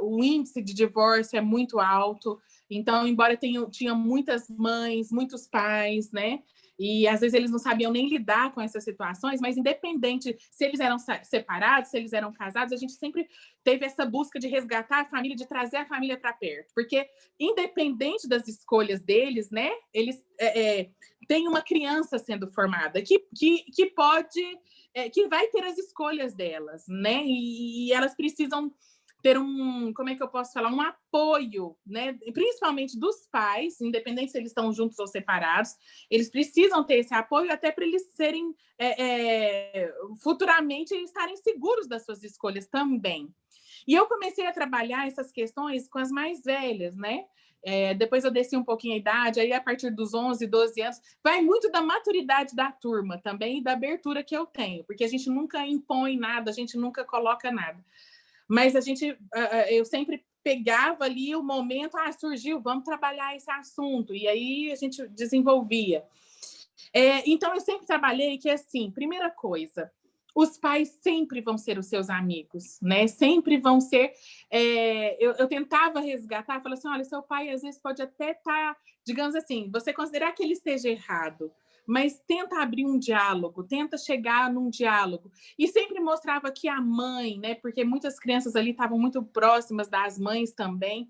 o índice de divórcio é muito alto, então, embora tinha muitas mães, muitos pais, né? E às vezes eles não sabiam nem lidar com essas situações, mas independente se eles eram separados, se eles eram casados, a gente sempre teve essa busca de resgatar a família, de trazer a família para perto, porque independente das escolhas deles, né? Eles têm uma criança sendo formada que pode, que vai ter as escolhas delas, né? E elas precisam ter como é que eu posso falar, um apoio, né? Principalmente dos pais, independente se eles estão juntos ou separados, eles precisam ter esse apoio até para eles serem, futuramente, estarem seguros das suas escolhas também. E eu comecei a trabalhar essas questões com as mais velhas, né? Depois eu desci um pouquinho a idade, aí a partir dos 11, 12 anos, vai muito da maturidade da turma também e da abertura que eu tenho, porque a gente nunca impõe nada, a gente nunca coloca nada. Mas eu sempre pegava ali o momento, surgiu, vamos trabalhar esse assunto, e aí a gente desenvolvia. Então, eu sempre trabalhei que, assim, primeira coisa, os pais sempre vão ser os seus amigos, né? Sempre vão ser... eu tentava resgatar, falava assim, olha, seu pai às vezes pode até estar, digamos assim, você considerar que ele esteja errado, mas tenta abrir um diálogo, tenta chegar num diálogo. E sempre mostrava que a mãe, né? Porque muitas crianças ali estavam muito próximas das mães também,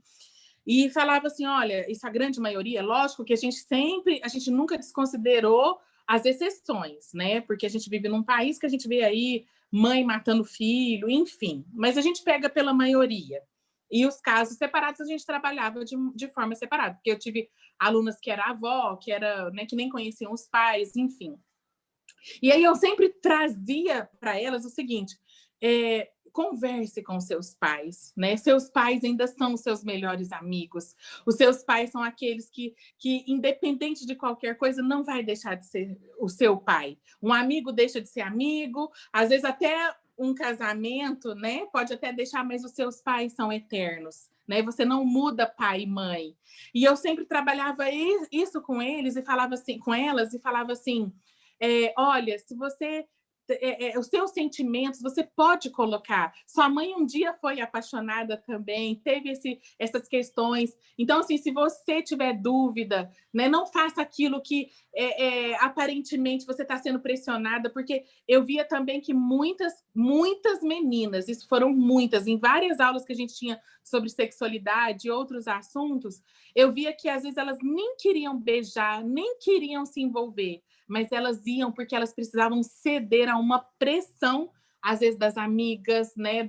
e falava assim, olha, isso a grande maioria, lógico que a gente nunca desconsiderou as exceções, né? Porque a gente vive num país que a gente vê aí mãe matando filho, enfim. Mas a gente pega pela maioria. E os casos separados a gente trabalhava de forma separada, porque eu tive alunas que era avó, que era, né, que nem conheciam os pais, enfim. E aí eu sempre trazia para elas o seguinte: converse com seus pais, né? Seus pais ainda são os seus melhores amigos. Os seus pais são aqueles que, independente de qualquer coisa, não vai deixar de ser o seu pai. Um amigo deixa de ser amigo, às vezes até um casamento, né? Pode até deixar, mas os seus pais são eternos, né? Você não muda pai e mãe. E eu sempre trabalhava isso com eles e falava assim, com elas, e falava assim: olha, se você os seus sentimentos, você pode colocar. Sua mãe um dia foi apaixonada também, teve essas questões. Então, assim, se você tiver dúvida, né, não faça aquilo que aparentemente você está sendo pressionada, porque eu via também que muitas meninas, isso foram muitas, em várias aulas que a gente tinha sobre sexualidade e outros assuntos, eu via que às vezes elas nem queriam beijar, nem queriam se envolver, mas elas iam porque elas precisavam ceder a uma pressão, às vezes das amigas, né,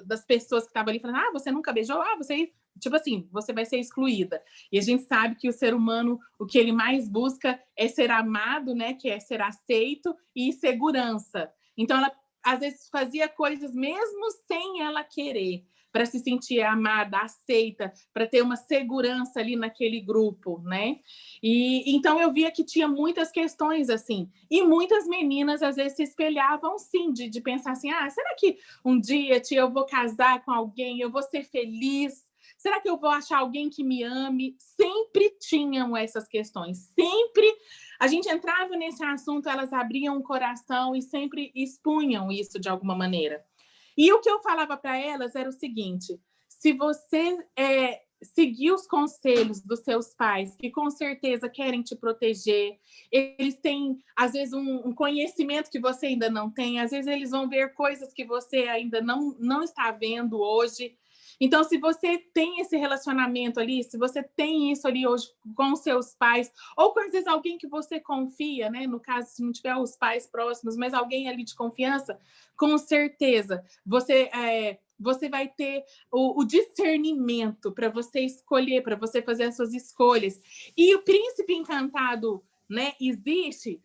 das pessoas que estavam ali falando, você nunca beijou? Você, tipo assim, você vai ser excluída. E a gente sabe que o ser humano, o que ele mais busca é ser amado, né, que é ser aceito e segurança. Então, ela às vezes fazia coisas mesmo sem ela querer, para se sentir amada, aceita, para ter uma segurança ali naquele grupo, né? E então eu via que tinha muitas questões assim, e muitas meninas às vezes se espelhavam sim, de pensar assim, será que um dia, tia, eu vou casar com alguém, eu vou ser feliz? Será que eu vou achar alguém que me ame? Sempre tinham essas questões, sempre a gente entrava nesse assunto, elas abriam o coração e sempre expunham isso de alguma maneira. E o que eu falava para elas era o seguinte: se você seguir os conselhos dos seus pais, que com certeza querem te proteger. Eles têm, às vezes, um conhecimento que você ainda não tem. Às vezes, eles vão ver coisas que você ainda não está vendo hoje. Então, se você tem esse relacionamento ali, se você tem isso ali hoje com os seus pais, ou com, às vezes, alguém que você confia, né? No caso, se não tiver os pais próximos, mas alguém ali de confiança, com certeza, você vai ter o discernimento para você escolher, para você fazer as suas escolhas. E o príncipe encantado, né, existe.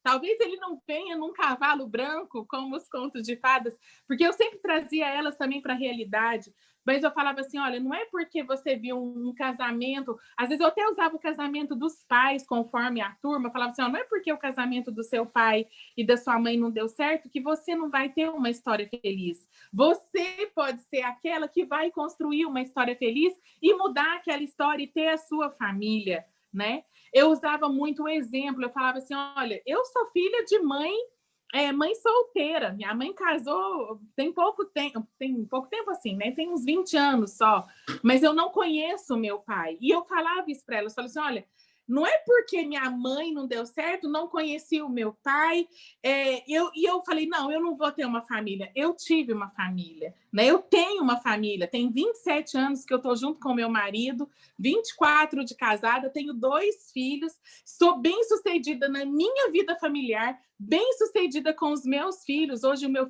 Talvez ele não venha num cavalo branco, como os contos de fadas, porque eu sempre trazia elas também para a realidade. Mas eu falava assim, olha, não é porque você viu um casamento... Às vezes eu até usava o casamento dos pais, conforme a turma. Eu falava assim, não é porque o casamento do seu pai e da sua mãe não deu certo que você não vai ter uma história feliz. Você pode ser aquela que vai construir uma história feliz e mudar aquela história e ter a sua família, né? Eu usava muito o exemplo, eu falava assim, olha, eu sou filha de mãe solteira. Minha mãe casou tem pouco tempo assim, né? Tem uns 20 anos só, mas eu não conheço meu pai. E eu falava isso para ela, eu falava assim, olha, não é porque minha mãe não deu certo, não conhecia o meu pai, eu falei, não, eu não vou ter uma família. Eu tive uma família, né? Eu tenho uma família, tem 27 anos que eu estou junto com meu marido, 24 de casada, tenho 2 filhos, sou bem-sucedida na minha vida familiar, bem-sucedida com os meus filhos. Hoje o meu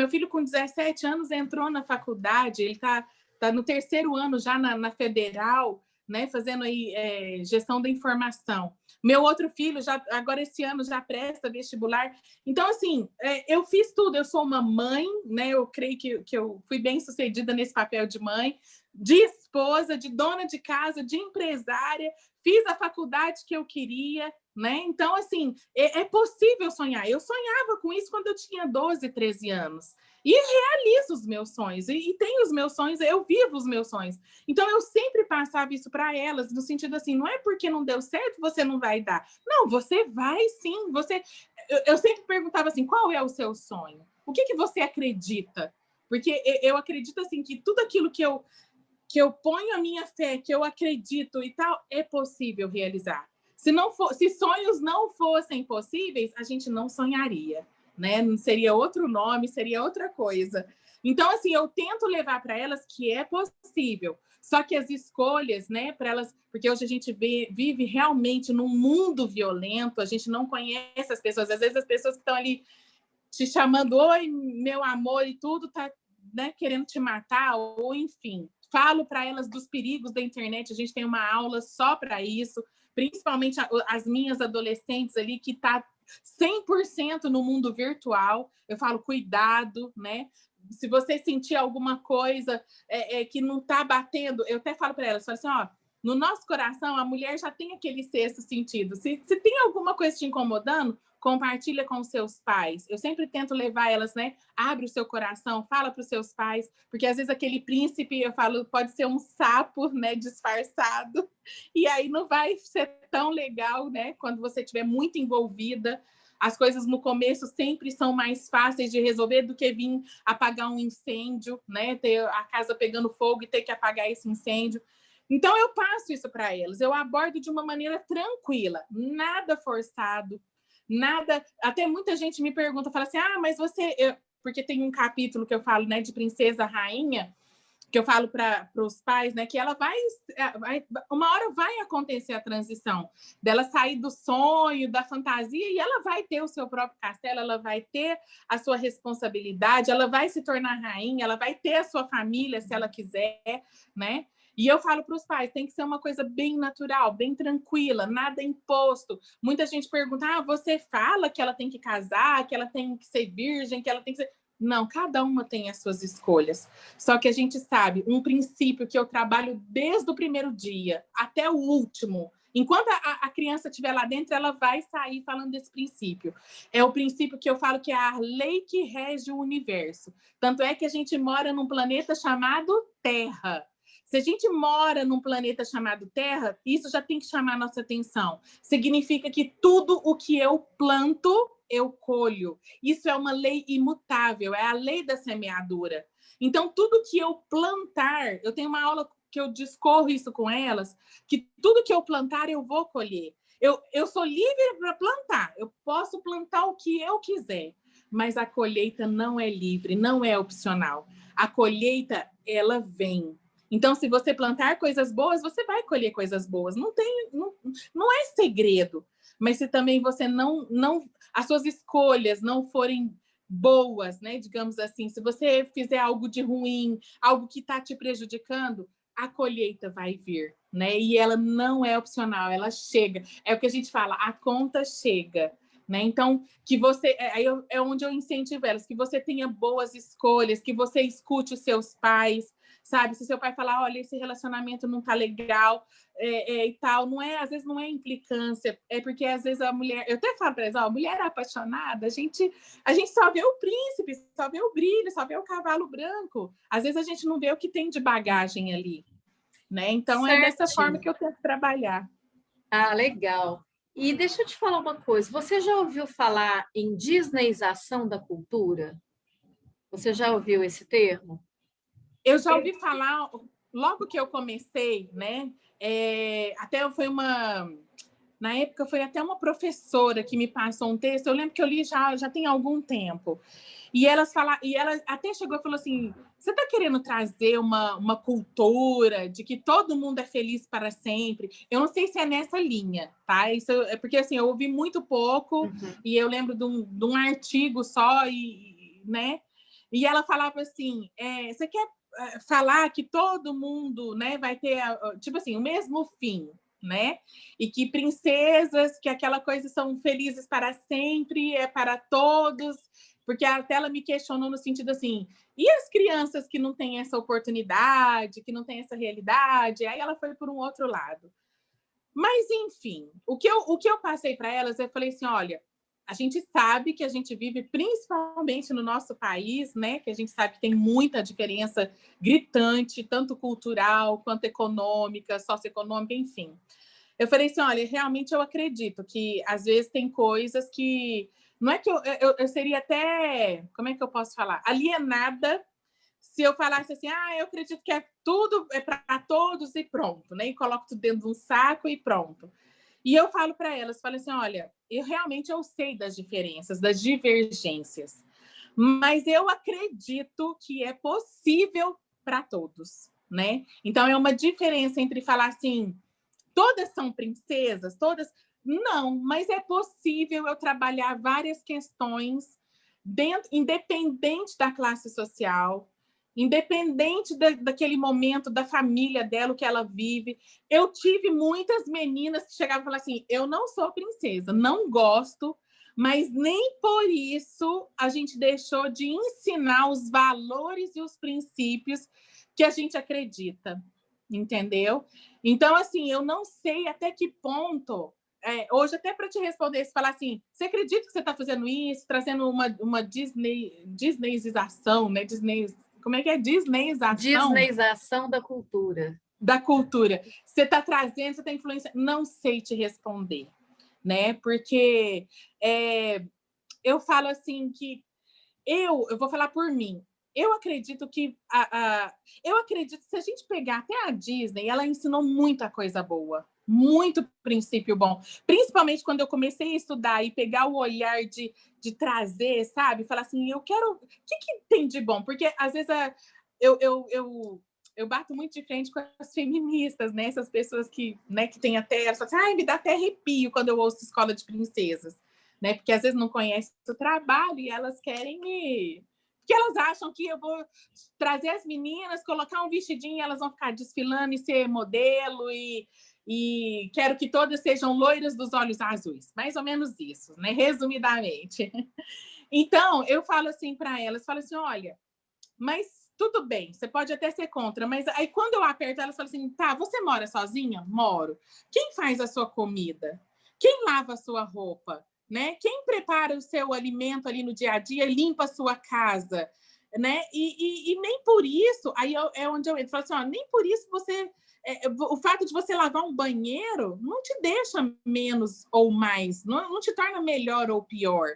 filho com 17 anos entrou na faculdade, ele está no 3º ano já na Federal, né, fazendo aí gestão da informação. Meu outro filho, agora esse ano, já presta vestibular. Então, assim, eu fiz tudo. Eu sou uma mãe, né? Eu creio que eu fui bem-sucedida nesse papel de mãe, de esposa, de dona de casa, de empresária. Fiz a faculdade que eu queria, né? Então, assim, é possível sonhar. Eu sonhava com isso quando eu tinha 12, 13 anos. E realizo os meus sonhos. E tenho os meus sonhos, eu vivo os meus sonhos. Então, eu sempre passava isso para elas, no sentido assim, não é porque não deu certo, você não vai dar. Não, você vai sim. Eu sempre perguntava assim, qual é o seu sonho? O que você acredita? Porque eu acredito assim, que tudo aquilo que eu ponho a minha fé, que eu acredito e tal, é possível realizar. Se sonhos não fossem possíveis, a gente não sonharia, né? Não seria outro nome, seria outra coisa. Então, assim, eu tento levar para elas que é possível. Só que as escolhas, né, para elas... Porque hoje a gente vive realmente num mundo violento, a gente não conhece as pessoas. Às vezes as pessoas que estão ali te chamando, oi, meu amor, e tudo, tá, né, querendo te matar, ou enfim. Falo para elas dos perigos da internet, a gente tem uma aula só para isso, principalmente as minhas adolescentes ali, que tá 100% no mundo virtual. Eu falo, cuidado, né? Se você sentir alguma coisa que não está batendo, eu até falo para elas, falo assim, ó, no nosso coração, a mulher já tem aquele 6º sentido. Se tem alguma coisa te incomodando, compartilha com os seus pais. Eu sempre tento levar elas, né? Abre o seu coração, fala para os seus pais, porque às vezes aquele príncipe, eu falo, pode ser um sapo, né, disfarçado, e aí não vai ser tão legal, né, quando você estiver muito envolvida. As coisas no começo sempre são mais fáceis de resolver do que vir apagar um incêndio, né, ter a casa pegando fogo e ter que apagar esse incêndio. Então, eu passo isso para elas, eu abordo de uma maneira tranquila, nada forçado, nada... Até muita gente me pergunta, fala assim, mas você... Porque tem um capítulo que eu falo, né, de princesa rainha, que eu falo para os pais, né, que ela uma hora vai acontecer a transição dela sair do sonho, da fantasia, e ela vai ter o seu próprio castelo, ela vai ter a sua responsabilidade, ela vai se tornar rainha, ela vai ter a sua família, se ela quiser, né? E eu falo para os pais, tem que ser uma coisa bem natural, bem tranquila, nada imposto. Muita gente pergunta, você fala que ela tem que casar, que ela tem que ser virgem, que ela tem que ser... Não, cada uma tem as suas escolhas. Só que a gente sabe, um princípio que eu trabalho desde o primeiro dia até o último, enquanto a criança estiver lá dentro, ela vai sair falando desse princípio. É o princípio que eu falo que é a lei que rege o universo. Tanto é que a gente mora num planeta chamado Terra. Se a gente mora num planeta chamado Terra, isso já tem que chamar a nossa atenção. Significa que tudo o que eu planto, eu colho. Isso é uma lei imutável, é a lei da semeadura. Então, tudo que eu plantar, eu tenho uma aula que eu discorro isso com elas, que tudo que eu plantar, eu vou colher. Eu sou livre para plantar, eu posso plantar o que eu quiser, mas a colheita não é livre, não é opcional. A colheita, ela vem. Então, se você plantar coisas boas, você vai colher coisas boas. Não é segredo. Mas se também você não as suas escolhas não forem boas, né? Digamos assim, se você fizer algo de ruim, algo que está te prejudicando, a colheita vai vir, né? E ela não é opcional, ela chega. É o que a gente fala, a conta chega, né? Então, que você é onde eu incentivo elas, que você tenha boas escolhas, que você escute os seus pais, sabe? Se seu pai falar, olha, esse relacionamento não tá legal e tal, não é, às vezes não é implicância, é porque às vezes a mulher, eu até falo para eles, ó, a mulher apaixonada, a gente só vê o príncipe, só vê o brilho, só vê o cavalo branco. Às vezes a gente não vê o que tem de bagagem ali, né? Então é dessa forma que eu tento trabalhar. Ah, legal. E deixa eu te falar uma coisa, você já ouviu falar em disneyização da cultura? Você já ouviu esse termo? Eu já ouvi falar, logo que eu comecei, né? Até foi na época foi até uma professora que me passou um texto, eu lembro que eu li já tem algum tempo. E ela até chegou e falou assim: você está querendo trazer uma cultura de que todo mundo é feliz para sempre? Eu não sei se é nessa linha, tá? Isso é porque assim, eu ouvi muito pouco, e eu lembro de um artigo só, né? E ela falava assim: você quer falar que todo mundo, né, vai ter, tipo assim, o mesmo fim, né? E que princesas, que aquela coisa são felizes para sempre, é para todos, porque até ela me questionou no sentido assim, e as crianças que não têm essa oportunidade, que não têm essa realidade? Aí ela foi por um outro lado. Mas, enfim, o que eu passei para elas, eu falei assim, olha, a gente sabe que a gente vive, principalmente no nosso país, né? Que a gente sabe que tem muita diferença gritante, tanto cultural quanto econômica, socioeconômica, enfim. Eu falei assim, olha, realmente eu acredito que às vezes tem coisas que... Não é que eu seria até... Como é que eu posso falar? Alienada se eu falasse assim, eu acredito que tudo é para todos e pronto, né? E coloco tudo dentro de um saco e pronto. E eu falo para elas, falo assim, olha, eu sei das diferenças, das divergências, mas eu acredito que é possível para todos, né? Então é uma diferença entre falar assim, todas são princesas, todas... Não, mas é possível eu trabalhar várias questões independente da classe social, independente daquele momento, da família dela, o que ela vive. Eu tive muitas meninas que chegavam e falavam assim, eu não sou princesa, não gosto, mas nem por isso a gente deixou de ensinar os valores e os princípios que a gente acredita, entendeu? Então, assim, eu não sei até que ponto... hoje, até para te responder, se falar assim, você acredita que você está fazendo isso, trazendo uma Disneyização, né? Como é que é? Disneyização? Disneyização da cultura. Da cultura. Você está trazendo, você está influenciando. Não sei te responder, né? Porque eu falo assim que eu vou falar por mim. Eu acredito que eu acredito que se a gente pegar até a Disney, ela ensinou muita coisa boa, muito princípio bom. Principalmente quando eu comecei a estudar e pegar o olhar de trazer, sabe? Falar assim, eu quero... O que tem de bom? Porque às vezes eu bato muito de frente com as feministas, né? Essas pessoas que têm até... Elas falam assim, me dá até arrepio quando eu ouço Escola de Princesas. Né? Porque às vezes não conhecem o trabalho e elas querem me... Porque elas acham que eu vou trazer as meninas, colocar um vestidinho e elas vão ficar desfilando e ser modelo e quero que todas sejam loiras dos olhos azuis. Mais ou menos isso, né? Resumidamente. Então, eu falo assim para elas, falo assim, olha, mas tudo bem, você pode até ser contra, mas aí quando eu aperto, elas falam assim, tá, você mora sozinha? Moro. Quem faz a sua comida? Quem lava a sua roupa? Né? Quem prepara o seu alimento ali no dia a dia, limpa a sua casa, né? E nem por isso, aí é onde eu entro, falo assim, nem por isso você... o fato de você lavar um banheiro não te deixa menos ou mais, não te torna melhor ou pior.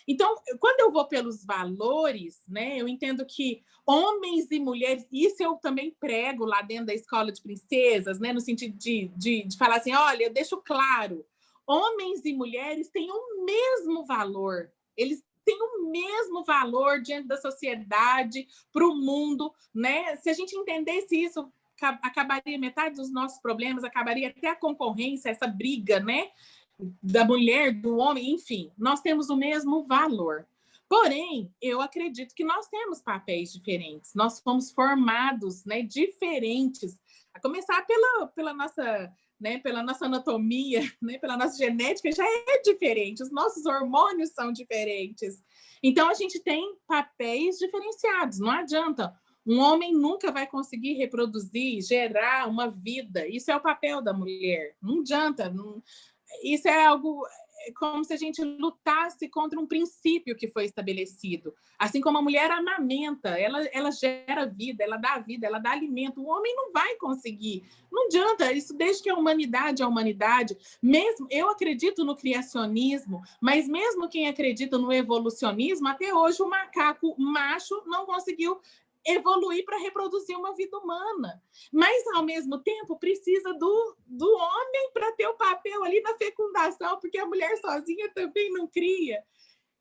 Então, quando eu vou pelos valores, né, eu entendo que homens e mulheres, isso eu também prego lá dentro da Escola de Princesas, né, no sentido de falar assim, olha, eu deixo claro, homens e mulheres têm o mesmo valor, eles têm o mesmo valor diante da sociedade, para o mundo, né? Se a gente entendesse isso, acabaria metade dos nossos problemas, acabaria até a concorrência, essa briga, né? Da mulher, do homem, enfim, nós temos o mesmo valor. Porém, eu acredito que nós temos papéis diferentes, nós fomos formados, né, diferentes, a começar pela nossa, né, pela nossa anatomia, né, pela nossa genética, já é diferente, os nossos hormônios são diferentes. Então, a gente tem papéis diferenciados, não adianta. Um homem nunca vai conseguir reproduzir, gerar uma vida. Isso é o papel da mulher. Não adianta. Não... Isso é algo como se a gente lutasse contra um princípio que foi estabelecido. Assim como a mulher amamenta, ela gera vida, ela dá alimento. O homem não vai conseguir. Não adianta. Isso desde que a humanidade é a humanidade. Mesmo, eu acredito no criacionismo, mas mesmo quem acredita no evolucionismo, até hoje o macaco macho não conseguiu evoluir para reproduzir uma vida humana. Mas, ao mesmo tempo, precisa do homem para ter o papel ali na fecundação, porque a mulher sozinha também não cria.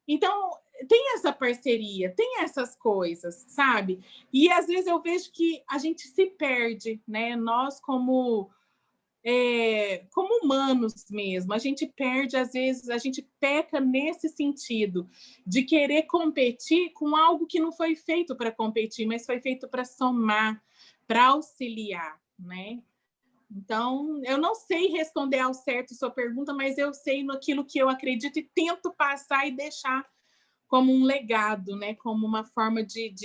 Então, tem essa parceria, tem essas coisas, sabe? E, às vezes, eu vejo que a gente se perde, né? Nós, como humanos mesmo, a gente perde, às vezes, a gente peca nesse sentido de querer competir com algo que não foi feito para competir, mas foi feito para somar, para auxiliar, né? Então, eu não sei responder ao certo sua pergunta, mas eu sei naquilo que eu acredito e tento passar e deixar como um legado, né? Como uma forma de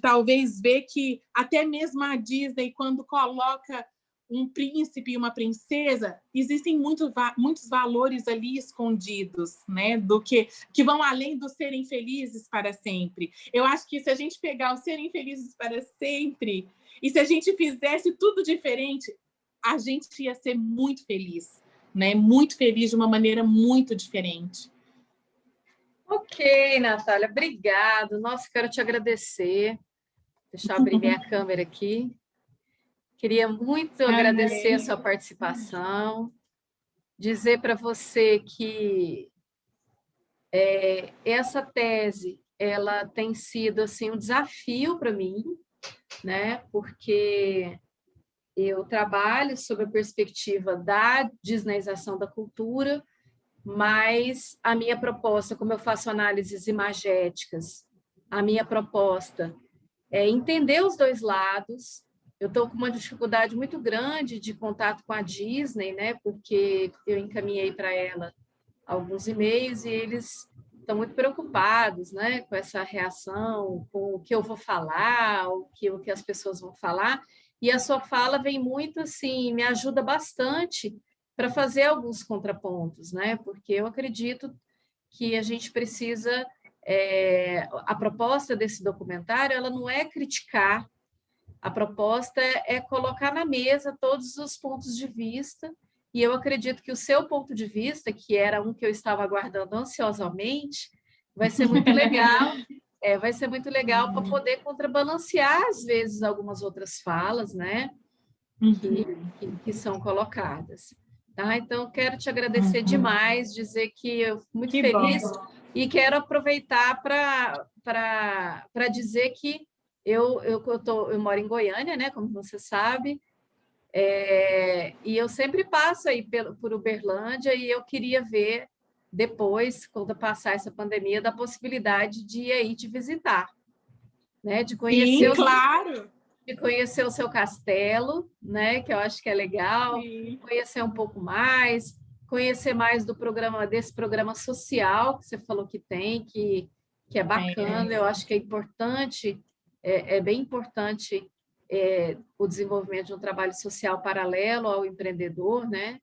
talvez ver que até mesmo a Disney, quando coloca um príncipe e uma princesa, existem muitos valores ali escondidos, né? Do que vão além do serem felizes para sempre. Eu acho que se a gente pegar o serem felizes para sempre e se a gente fizesse tudo diferente, a gente ia ser muito feliz, né? Muito feliz de uma maneira muito diferente. Ok, Natália, obrigado. Nossa, quero te agradecer. Deixa eu abrir minha câmera aqui. Queria muito agradecer a sua participação, dizer para você que essa tese ela tem sido assim um desafio para mim, né? Porque eu trabalho sob a perspectiva da disneyização da cultura, mas a minha proposta, como eu faço análises imagéticas, a minha proposta é entender os dois lados. Eu estou com uma dificuldade muito grande de contato com a Disney, né? Porque eu encaminhei para ela alguns e-mails e eles estão muito preocupados, né? Com essa reação, com o que eu vou falar, o que as pessoas vão falar. E a sua fala vem muito assim, me ajuda bastante para fazer alguns contrapontos, né? Porque eu acredito que a gente precisa a proposta desse documentário ela não é criticar, a proposta é colocar na mesa todos os pontos de vista, e eu acredito que o seu ponto de vista, que era um que eu estava aguardando ansiosamente, vai ser muito legal, vai ser muito legal para poder contrabalancear, às vezes, algumas outras falas, né, que são colocadas. Tá? Então, quero te agradecer demais, dizer que eu fico muito feliz e quero aproveitar para dizer que eu moro em Goiânia, né, como você sabe, e eu sempre passo aí por Uberlândia e eu queria ver depois, quando passar essa pandemia, da possibilidade de ir aí te visitar, né, de conhecer claro. De conhecer o seu castelo, né? Que eu acho que é legal, conhecer um pouco mais, conhecer mais desse programa social que você falou que tem, que é bacana, eu acho que é importante, é bem importante o desenvolvimento de um trabalho social paralelo ao empreendedor, né?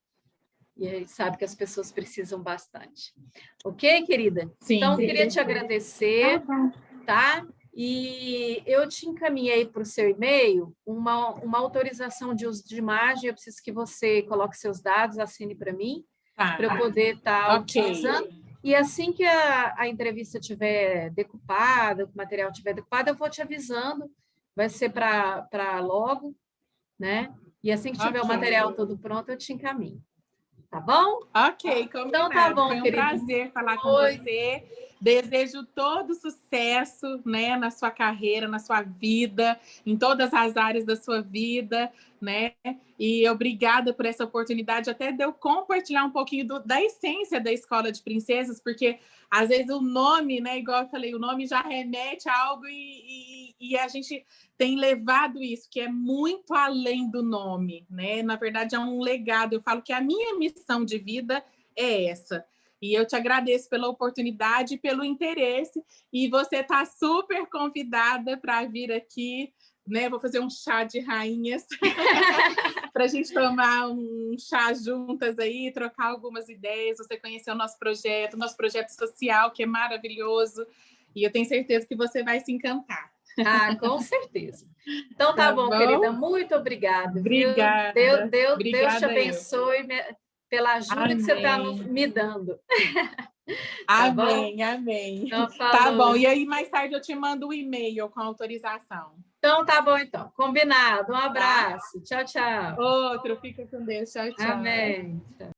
E a gente sabe que as pessoas precisam bastante. Ok, querida? Sim. Então, eu queria te agradecer, tá? E eu te encaminhei para o seu e-mail uma autorização de uso de imagem, eu preciso que você coloque seus dados, assine para mim, para eu poder estar utilizando. E assim que a entrevista estiver decupada, o material estiver decupado, eu vou te avisando. Vai ser para logo, né? E assim que tiver o Ok. material todo pronto, eu te encaminho. Tá bom? Ok, combinado. Então tá bom, Foi um querido. prazer falar com você. Desejo todo sucesso, né, na sua carreira, na sua vida, em todas as áreas da sua vida, né? E obrigada por essa oportunidade até de eu compartilhar um pouquinho da essência da Escola de Princesas, porque às vezes o nome, né, igual eu falei, o nome já remete a algo e a gente tem levado isso, que é muito além do nome, né? Na verdade, é um legado. Eu falo que a minha missão de vida é essa. E eu te agradeço pela oportunidade e pelo interesse. E você está super convidada para vir aqui, né? Vou fazer um chá de rainhas para a gente tomar um chá juntas aí, trocar algumas ideias, você conhecer o nosso projeto social, que é maravilhoso. E eu tenho certeza que você vai se encantar. Ah, com certeza. Então tá bom, querida. Muito obrigada, Obrigada. viu? Deus te Obrigada abençoe pela ajuda Amém. que você está me dando. Tá Amém, bom? amém. Então, Tá falou. bom. E aí, mais tarde, eu te mando o e-mail com autorização. Então tá bom, então. Combinado. Um abraço. Tchau, tchau. Outro, fica com Deus. Tchau, tchau. Amém. Tchau.